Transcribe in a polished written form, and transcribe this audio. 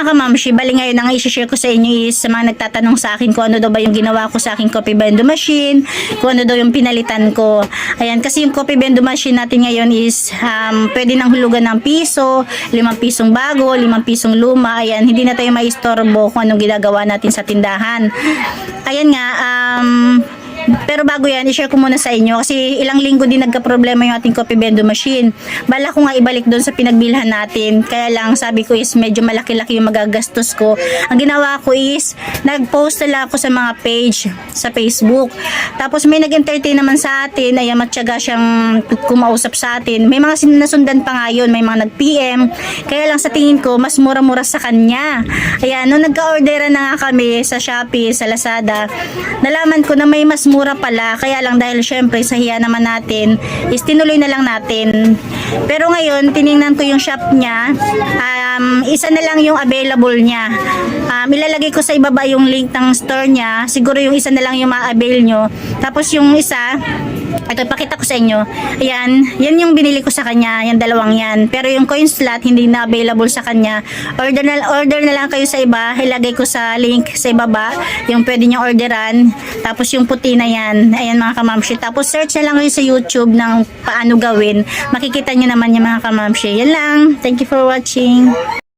mga kamamshi, bali ngayon ang i-share ko sa inyo is sa mga nagtatanong sa akin kung ano daw ba yung ginawa ko sa aking coffee blender machine, kung ano daw yung pinalitan ko. Ayan, kasi yung coffee blender machine natin ngayon is pwede nang hulugan ng piso, 5 pisong bago, 5 pisong luma. Ayan, hindi na tayo maistorbo kung anong ginagawa natin sa tindahan. Ayan nga, pero bago yan, i-share ko muna sa inyo kasi ilang linggo din nagka-problema yung ating coffee blender machine. Bala ko nga ibalik doon sa pinagbilhan natin. Kaya lang sabi ko is medyo malaki-laki yung magagastos ko. Ang ginawa ko is nag-post na ako sa mga page sa Facebook. Tapos may nag-entertain naman sa atin. Ayan, matyaga siyang kumausap sa atin. May mga nasundan pa nga yun. May mga nag-PM. Kaya lang sa tingin ko, mas mura-mura sa kanya. Ayan, nung nagka-orderan na nga kami sa Shopee, sa Lazada, nalaman ko na may mas mura pala, kaya lang dahil syempre sa hiya naman natin is tinuloy na lang natin. Pero ngayon tiningnan ko yung shop niya, isa na lang yung available niya. Ilalagay ko sa ibaba yung link ng store niya, siguro yung isa na lang yung ma-avail nyo, tapos yung isa ito pakita ko sa inyo. Ayan, yan yung binili ko sa kanya, yung dalawang yan. Pero yung coin slot hindi na available sa kanya. Order na lang kayo sa iba. Ilagay ko sa link sa ibaba yung pwede nyo orderan. Tapos yung puti na yan. Ayan mga kamamshi. Tapos search na lang kayo sa YouTube ng paano gawin. Makikita nyo naman yung mga kamamshi. Yan lang. Thank you for watching.